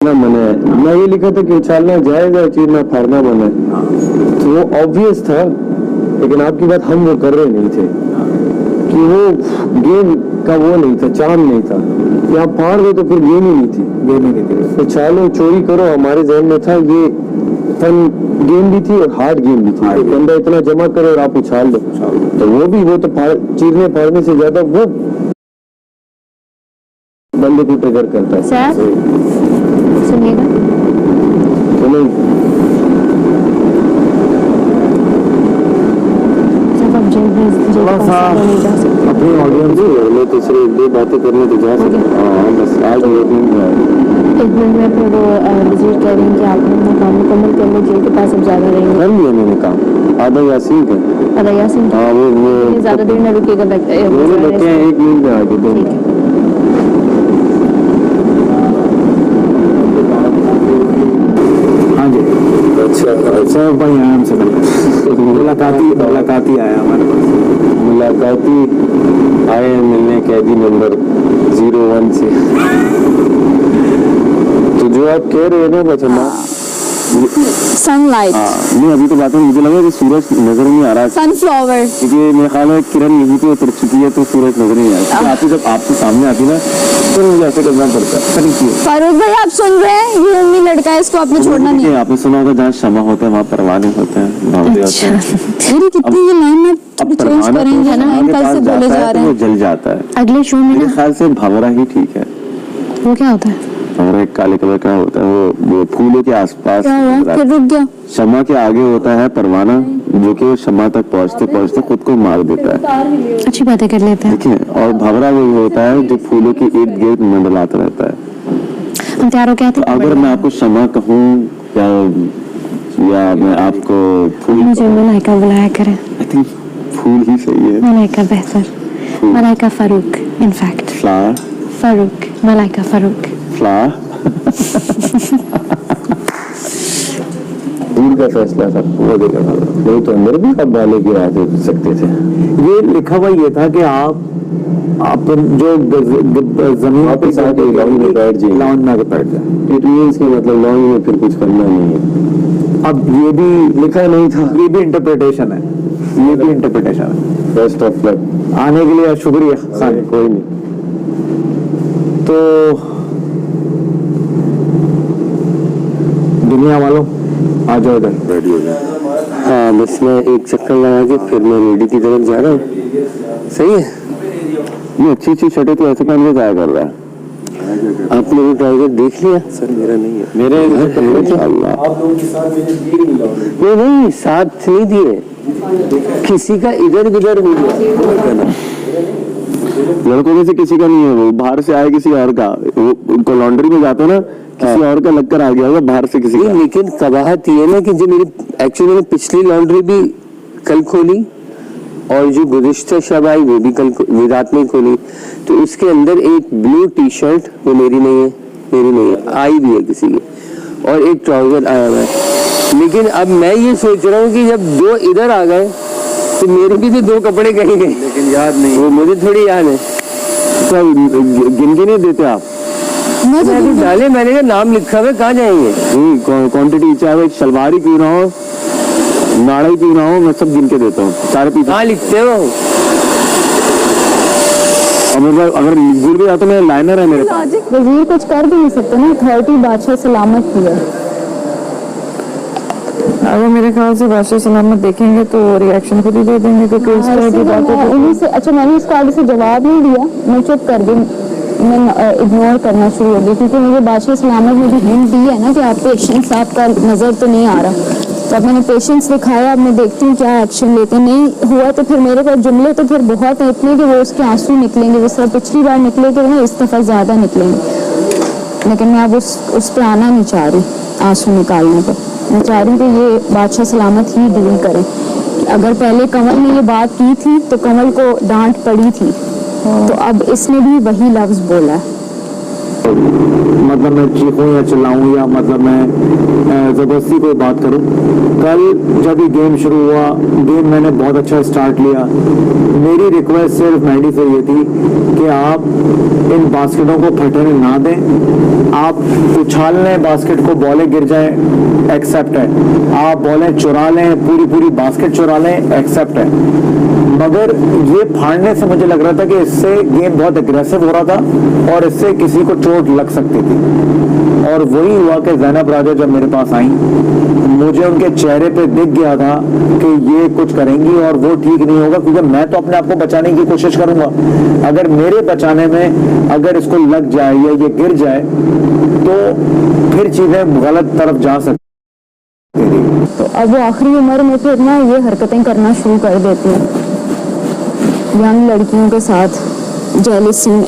ना मना है ना, ये लिखा था कि उछालना जायज़ है, चीरना फाड़ना मना है। तो वो ऑब्वियस था, लेकिन आपकी बात हम वो कर रहे नहीं थे कि वो गेम का वो नहीं था, चार्म नहीं था। या फाड़ दो तो फिर गेम ही नहीं थी। उछालो चोरी करो हमारे जहन में था, ये फन गेम भी थी और हार्ड गेम भी थी। बंदा इतना जमा करे और आप उछाल दो, तो वो भी वो तो चीरने फाड़ने से ज्यादा वो बंदे को ट्रिगर करता है। सर सुनिएगा, थोड़ा सा अपनी ऑडियंस में तो सिर्फ दो बातें करने तो जा सकते हैं। बस आज एक मिनट में फिर वो विजिट करेंगे, आपने अपना काम मुकम्मल कर लो, जेल के पास अब ज़्यादा रहेंगे। कर लिया मैंने काम, आधा यासीन का। आधा यासीन, हाँ वो ज़्यादा देर न रुकेगा, बैठे हैं 1 मिनट में आगे दो। हाँ जी, अच्छा भाई आया हमसे मुलाकाती आया हमारे पास। मुलाकाती आए मिलने कैदी नंबर 01 से। तो जो आप कह रहे हैं ना बचना सनलाइट, नहीं अभी तो बात है, मुझे लगा कि सूरज नजर नहीं आ रहा, सनफ्लावर, क्योंकि मेरे ख्याल में किरण यहीं पे उतर चुकी है तो सूरज नजर नहीं आ रहा। आपको जब आपके सामने आती ना तो मुझे ऐसे करना पड़ता है। फारूक भाई आप सुन रहे हैं, ये उम्मी लड़का है, इसको आपने छोड़ना नहीं है। आपने सुना होगा जहाँ क्षमा होता है वहाँ परवाने होते हैं, भावते होते हैं। मेरी कितनी ये लाइन में चेंज करेंगे ना, कल से बोले जा रहे हैं। वो जल जाता है अगले शो में मेरे ख्याल से भंवरा ही ठीक है। वो क्या होता है? भंवरा एक काले कलर का होता है, वो फूलों के आसपास, फिर रुक गया। क्षमा के आगे होता है परवाना, जो कि क्षमा तक पहुँचते पहुँचते खुद को मार देता है। अच्छी बातें कर लेते हैं, ठीक है। और भंवरा वही होता है जो फूलों के इर्द गिर्द मंडलाता रहता है। हम तैयार हो गए थे। अगर मैं आपको क्षमा कहूँ या मैं आपको फूल, मुझे मलाइका बुलाया करें। आई थिंक फूल ही सही है। मलाइका बेहतर, Malaika Farooq, in fact flower, Farooq, Malaika Farooq, flower. दूर का फैसला था, वो देखा था, नहीं तो अंदर भी अब वाले की राह देख सकते थे। ये लिखा हुआ ये था कि आप जो जमीन पे साथ लॉन्ग में बैठ जाए, लॉन्ग में बैठ जाए। इट मीन्स कि मतलब लॉन्ग में फिर कुछ करना नहीं है। अब ये भी लिखा नहीं था, ये भी इंटरप्रिटेशन है, ये भी इंटरप्रिटेशन है। बेस्ट ऑफ लक आने के लिए, शुक्रिया खान, कोई नहीं। तो दुनिया वालों आ जाओ इधर, रेडी हो जाए। हाँ बस मैं एक चक्कर लगा के फिर मैं रेडी की तरफ जा रहा हूँ। सही है, ये अच्छी अच्छी शर्टें तो ऐसे पहन के जाया कर रहा है। आपने वो टाइगर देख लिया? सर मेरा नहीं है, मेरे नहीं साथ नहीं दिए, किसी का इधर उधर हो गया। लड़कों में से किसी का नहीं है, वो बाहर से आया किसी और का, वो उनको लॉन्ड्री में जाते ना, किसी और का लगकर आ गया होगा बाहर से किसी का। लेकिन कबाहत ये ना कि जो मेरी एक्चुअली मैंने पिछली लॉन्ड्री भी कल खोली और जो गुज़िश्ता शब आई वो भी कल रात में खोली, तो उसके अंदर एक ब्लू टी शर्ट, वो मेरी नहीं है, आई भी है किसी की, और एक ट्राउजर आया हुआ है। लेकिन अब मैं ये सोच रहा हूँ कि जब दो इधर आ गए तो मेरे भी तो दो कपड़े कहीं गए, लेकिन याद नहीं, वो मुझे थोड़ी याद है। तो गिन के नहीं देते आप? मैं डाले, मैंने का नाम लिखा हुआ, कहाँ जाएंगे? क्वांटिटी चाहे शलवार ही क्यों ना हो, नाड़ा ही क्यों ना हो, मैं सब गिन के देता हूँ सारे पीछे। कहाँ लिखते हो? अगर भूल भी जाता मैं लाइनर है मेरे पास। वजीर कुछ कर भी नहीं सकते ना, अथॉरिटी बादशाह सलामत की है। अगर मेरे ख्याल से बादशाह सलामत देखेंगे तो रिएक्शन खुद ही दे देंगे, क्योंकि इस तरह की बातें अच्छा मैंने इसको आगे से जवाब नहीं दिया, मैं चुप कर दी, मैं इग्नोर करना शुरू हो गई, क्योंकि मुझे बादशाह सलामत ने जो हिंट दी है ना कि आप पेशेंस, आपका नज़र तो नहीं आ रहा, तो अब मैंने पेशेंस दिखाया, अब मैं देखती हूँ क्या एक्शन लेते। नहीं हुआ तो फिर मेरे पास जुमले तो फिर बहुत है इतने कि वो उसके आंसू निकलेंगे, जिस तरह पिछली बार निकले थे ना, इस दफ़ा ज़्यादा निकलेंगे। लेकिन मैं अब उस पर आना नहीं चाह रही, आंसू निकालने पर। मैं चाह रही हूँ कि ये बादशाह सलामत ही डील करे। अगर पहले कमल ने ये बात की थी तो कमल को डांट पड़ी थी, तो अब इसने भी वही लफ्ज़ बोला है। मतलब मैं चीखूं या चिल्लाऊं या मतलब मैं ज़बरदस्ती कोई बात करूं। कल जब ये गेम शुरू हुआ, गेम मैंने बहुत अच्छा स्टार्ट लिया। मेरी रिक्वेस्ट सिर्फ मेहदी से ये थी कि आप इन बास्केटों को फटने ना दें। आप उछाल लें बास्केट को, बॉलें गिर जाएं, एक्सेप्ट है। आप बॉलें चुरा लें, पूरी बास्केट चुरा लें, एक्सेप्ट है। मगर ये फाड़ने से मुझे लग रहा था कि इससे गेम बहुत एग्रेसिव हो रहा था और इससे किसी को चोट लग सकती थी। और वही हुआ कि ज़ैनब राजा जब मेरे पास आई, मुझे उनके चेहरे पे दिख गया था कि ये कुछ करेंगी और वो ठीक नहीं होगा, क्योंकि मैं तो अपने आप को बचाने की कोशिश करूंगा। अगर मेरे बचाने में अगर इसको लग जाए या ये गिर जाए तो फिर चीजें गलत तरफ जा सकती थी। तो अब वो आखिरी उम्र में फिर ना ये हरकतें करना शुरू कर देती हैं यंग लड़कियों के साथ, जेलसी में।